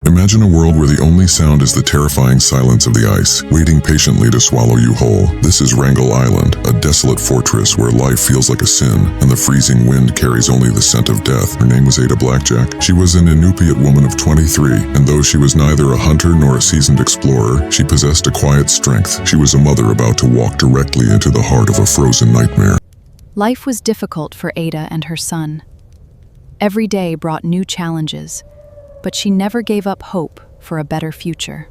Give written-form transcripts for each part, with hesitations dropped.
Imagine a world where the only sound is the terrifying silence of the ice, waiting patiently to swallow you whole. This is Wrangel Island, a desolate fortress where life feels like a sin, and the freezing wind carries only the scent of death. Her name was Ada Blackjack. She was an Inupiat woman of 23, and though she was neither a hunter nor a seasoned explorer, she possessed a quiet strength. She was a mother about to walk directly into the heart of a frozen nightmare. Life was difficult for Ada and her son. Every day brought new challenges, but she never gave up hope for a better future.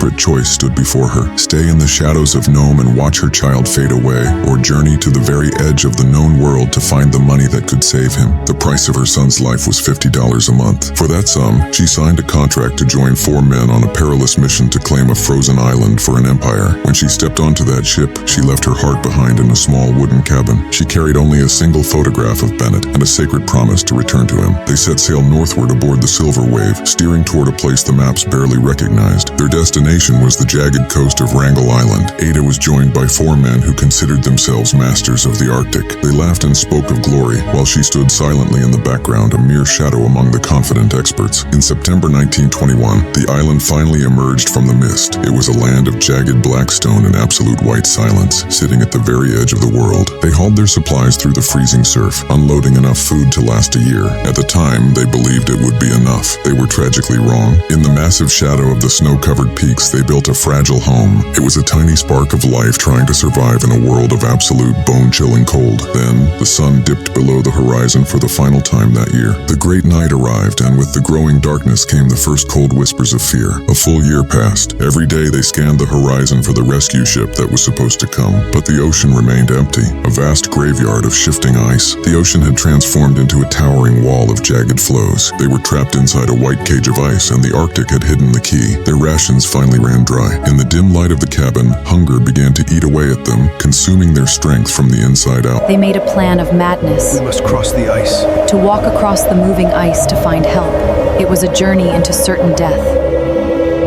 A choice stood before her: stay in the shadows of Nome and watch her child fade away, or journey to the very edge of the known world to find the money that could save him. The price of her son's life was $50 a month. For that sum, she signed a contract to join 4 men on a perilous mission to claim a frozen island for an empire. When she stepped onto that ship, she left her heart behind in a small wooden cabin. She carried only a single photograph of Bennett and a sacred promise to return to him. They set sail northward aboard the Silver Wave, steering toward a place the maps barely recognized. Their destination was the jagged coast of Wrangel Island. Ada was joined by 4 men who considered themselves masters of the Arctic. They laughed and spoke of glory, while she stood silently in the background, a mere shadow among the confident experts. In September 1921, the island finally emerged from the mist. It was a land of jagged black stone and absolute white silence, sitting at the very edge of the world. They hauled their supplies through the freezing surf, unloading enough food to last a year. At the time, they believed it would be enough. They were tragically wrong. In the massive shadow of the snow-covered peaks, they built a fragile home. It was a tiny spark of life trying to survive in a world of absolute bone-chilling cold. Then, the sun dipped below the horizon for the final time that year. The great night arrived, and with the growing darkness came the first cold whispers of fear. A full year passed. Every day they scanned the horizon for the rescue ship that was supposed to come, but the ocean remained empty, a vast graveyard of shifting ice. The ocean had transformed into a towering wall of jagged floes. They were trapped inside a white cage of ice, and the Arctic had hidden the key. Their rations finally ran dry. In the dim light of the cabin, hunger began to eat away at them, consuming their strength from the inside out. They made a plan of madness. We must cross the ice. To walk across the moving ice to find help. It was a journey into certain death.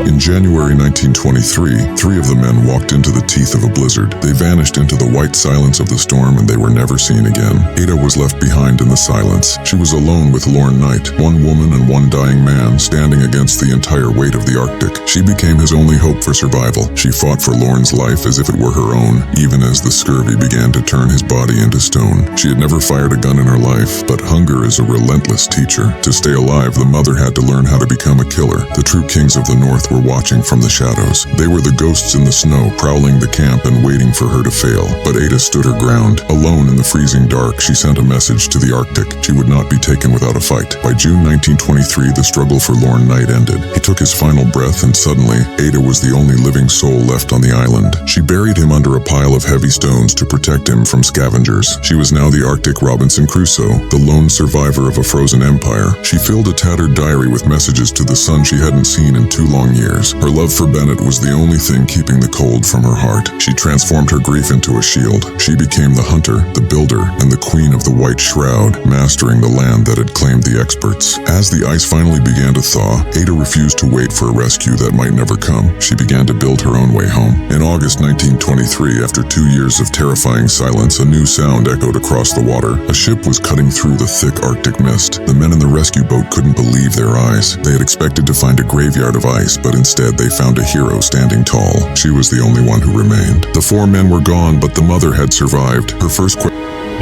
In January 1923, 3 of the men walked into the teeth of a blizzard. They vanished into the white silence of the storm, and they were never seen again. Ada was left behind in the silence. She was alone with lorn night, 1 woman and 1 dying man, standing against the entire weight of the Arctic. She became his only hope for survival. She fought for Lorne's life as if it were her own, even as the scurvy began to turn his body into stone. She had never fired a gun in her life, but hunger is a relentless teacher. To stay alive, the mother had to learn how to become a killer. The true kings of the North were watching from the shadows. They were the ghosts in the snow, prowling the camp and waiting for her to fail. But Ada stood her ground. Alone in the freezing dark, she sent a message to the Arctic. She would not be taken without a fight. By June 1923, the struggle for Lorne Knight ended. He took his final breath, and suddenly, Ada was the only living soul left on the island. She buried him under a pile of heavy stones to protect him from scavengers. She was now the Arctic Robinson Crusoe, the lone survivor of a frozen empire. She filled a tattered diary with messages to the son she hadn't seen in 2 long years. Her love for Bennett was the only thing keeping the cold from her heart. She transformed her grief into a shield. She became the hunter, the builder, and the queen of the white shroud, mastering the land that had claimed the experts. As the ice finally began to thaw, Ada refused to wait for a rescue that might never come. She began to build her own way home. In August 1923, after 2 years of terrifying silence, a new sound echoed across the water. A ship was cutting through the thick Arctic mist. The men in the rescue boat couldn't believe their eyes. They had expected to find a graveyard of ice, but instead they found a hero standing tall. She was the only one who remained. The 4 men were gone, but the mother had survived. Her first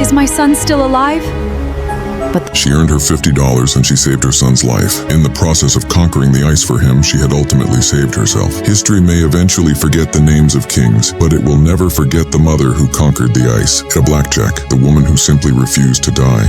Is my son still alive? She earned her $50 and she saved her son's life. In the process of conquering the ice for him, she had ultimately saved herself. History may eventually forget the names of kings, but it will never forget the mother who conquered the ice. Ada Blackjack, the woman who simply refused to die.